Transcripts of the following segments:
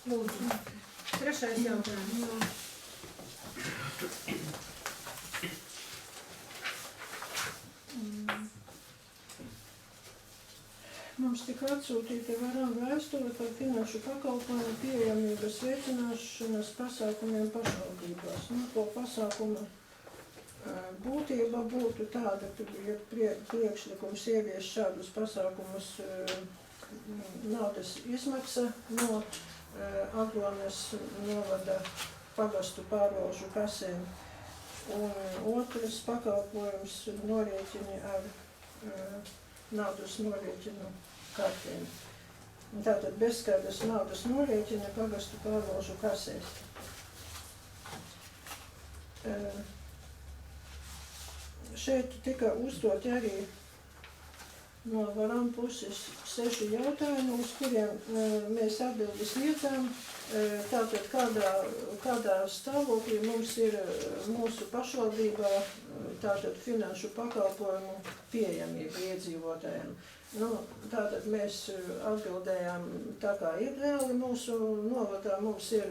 Lūdzu. Trešais jautājums. Mums tika atsūtīta varam vēstule par finanšu pakalpojumu pieejamības veicināšanas pasākumiem pašvaldībās. To pasākuma būtība būtu tāda, ka ja priekšlikums ievies šādus pasākumus naudas izmaksa no Aglonas novada pagastu pārvalžu kasēm. Un otrs pakalpojums norēķini ar naudas norēķinu kartēm. Tātad bezskaitas naudas norēķina pagastu pārvalžu kasēs. Šeit tika uzdoti arī no varam puses 6 jautājumi, uz kuriem mēs atbildes sniedzām. Tātad kādā stāvoklī mums ir mūsu pašvaldībā tātad finanšu pakalpojumu pieejamība iedzīvotājiem. Tātad mēs atbildējām tā kā ir reāli mūsu novadā. Mums ir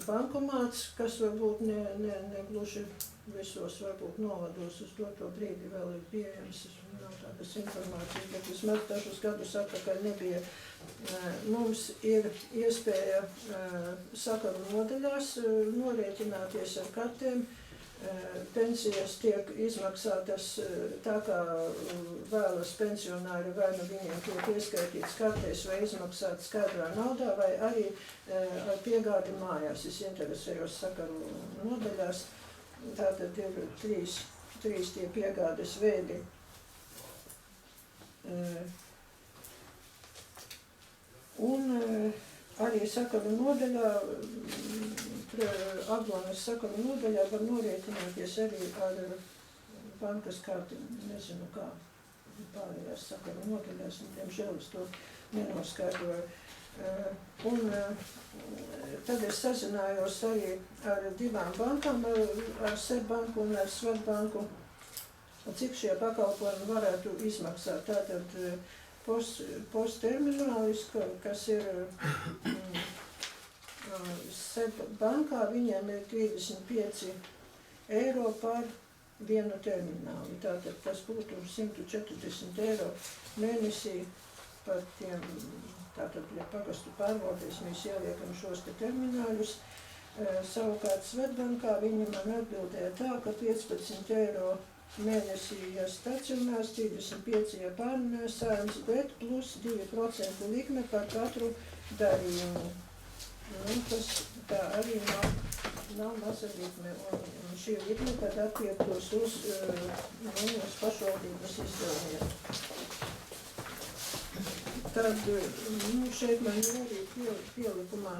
bankomāts, kas varbūt ne gluži visos varbūt novados uz to brīdi vēl ir pieejams. Nav tādas informācijas, bet vismaz dažus gadus atpakaļ nebija. Mums ir iespēja sakaru nodaļās norēķināties ar kartēm. Pensijas tiek izmaksātas tā, kā vēlas pensionāri, vai nu viņiem tiek ieskaitīts kartēs vai izmaksāts skaidrā naudā, vai arī ar piegādi mājās. Es interesējos sakaru nodaļās. Tātad ir trīs tie piegādes veidi. Un arī sakaru nodaļā, Aglonas sakaru nodaļā var norēķināties arī ar bankas karti, nezinu kā pārējās sakaru nodaļās, un diemžēl es to nenoskaidroju. Un tad es sazinājos arī ar 2 bankām, ar Seibanku un ar Svetbanku, cik šie pakalpojumi varētu izmaksāt. Tātad postterminālis, kas ir Seibankā, viņiem ir 35 eiro par vienu termināli. Tātad tas būtu 140 eiro mēnesī par tiem. Tātad, ja pagastu pārvaldēs, mēs ieliekam šos te termināļus. Savukārt Svetbankā viņi man atbildēja tā, ka 15 eiro mēnesī, ja stacionārs, 35 ja pārnēsājums, bet plus 2% likme par katru darījumu. Tas tā arī nav maza likme, un šī likme tad attiektos uz pašvaldības izdevumiem. Tad šeit man ir arī pielikumā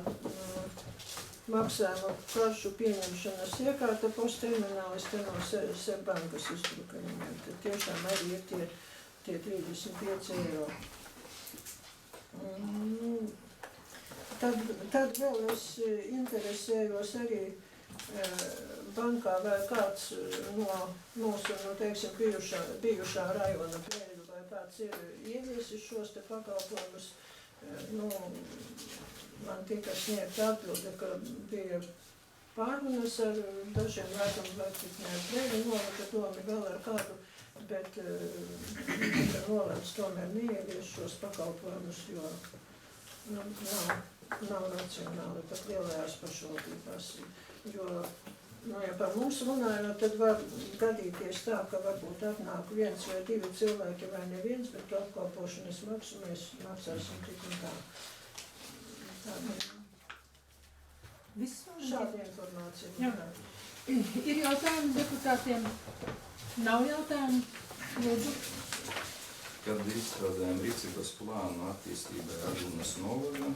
maksājumu karšu pieņemšanas iekārta postterminālis, te no Seibankas izdrukājumiem. Tad tiešām arī ir tie 35 eiro. Tad vēl es interesējos arī bankā, vai kāds no mūsu, teiksim, bijušā rajona pēļu, vai kāds ir ieviesis šos te pakalpojumus. Man tika sniegta atbilde, ka bija pārunas ar dažiem vecumvecītņiem pēļu novada domi vēl ar kādu, bet tika nolēmts tomēr neievies šos pakalpojumus, jo nav racionāli pat lielajās pašvaldībās. Jo, ja par mums runājot, tad var gadīties tā, ka varbūt atnāk 1 vai 2 cilvēki vai neviens, bet to apkalpošanas maksu mēs maksāsim tik un tā. Šāda informācija. Jā. Ir jautājumi deputātiem? Nav jautājumu? Lūdzu. Kad izstrādājam rīcības plānu attīstībai Aglonas novada,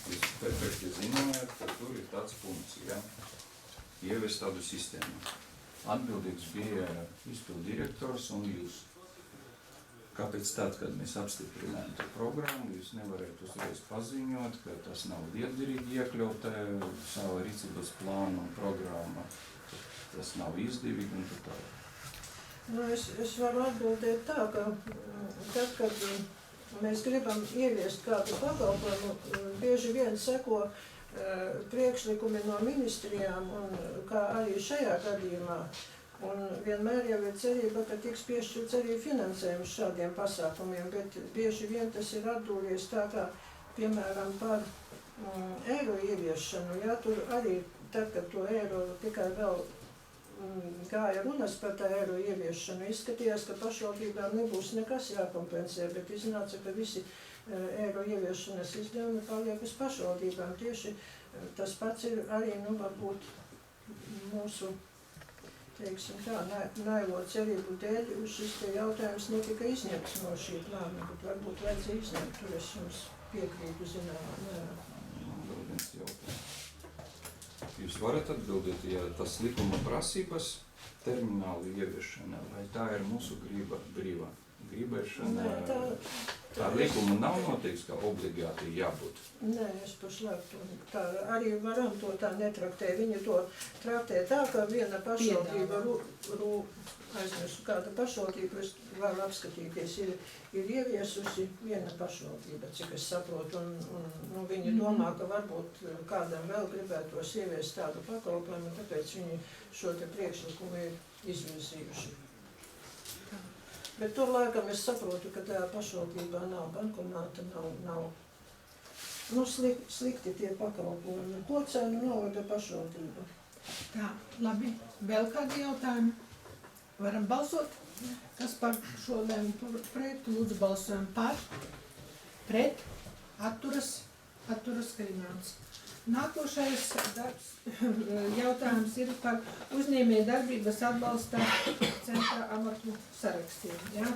jūs perfekti zinājāt, ka tur ir tāds punkts, ieviest tādu sistēmu. Atbildīgs bija izpildu direktors un jūs. Kāpēc tad, kad mēs apstiprinājām to programmu, jūs nevarētu uzreiz paziņot, ka tas nav lietderīgi iekļaut savu rīcības plānu un programmu, tas nav izdevīgi un tā. Es varu atbildēt tā, ka tad, kad mēs gribam ieviest kādu pakalpojumu, bieži vien seko priekšlikumi no ministrijām, un kā arī šajā gadījumā. Un vienmēr jau ir cerība, ka tiks piešķirts arī finansējums šādiem pasākumiem, bet bieži vien tas ir atdūries tā kā, piemēram, par eiro ieviešanu. Jā, tur arī tad, kad to eiro tikai vēl gāja runas par tā eiro ieviešanu, izskatījās, ka pašvaldībām nebūs nekas jākompensē, bet iznāca, ka visi eiro ieviešanas izdevumi paliek uz pašvaldībām. Tieši tas pats ir arī, varbūt mūsu, teiksim tā, naivo cerību dēļ, šis te jautājums netika izņemts no šī plāna, bet varbūt vajadzēja izņemt, tur es jums piekrītu zināmā mērā. Vēl viens jautājums. Jūs varat atbildēt, ja tas likuma prasības termināla ieviešana, vai tā ir mūsu gribēšana? Tā likuma nav noteikts, ka obligāti jābūt. Nē, es pašlaik to tā arī varam to tā netraktē. Viņi to traktē tā, ka viena pašvaldība, aizmirsu, kāda pašvaldība, es varu apskatīties, ir ieviesusi viena pašvaldība, cik es saprotu, un viņi domā, ka varbūt kādam vēl gribētos ieviest tādu pakalpojumu, tāpēc viņi šo te priekšlikumu ir izvirzījuši. Bet tur laikam es saprotu, ka tajā pašvaldībā nav bankomāta, nav slikti tie pakalpojumi. Kocēnu novada pašvaldība. Tā, labi. Vēl kādi jautājumi? Varam balsot? Kas par šo lēmumu projektu? Lūdzu, balsojam par, pret, atturas Krināns. Nākošais jautājums ir par uzņēmējdarbības atbalsta centra amatu sarakstiem. Ja?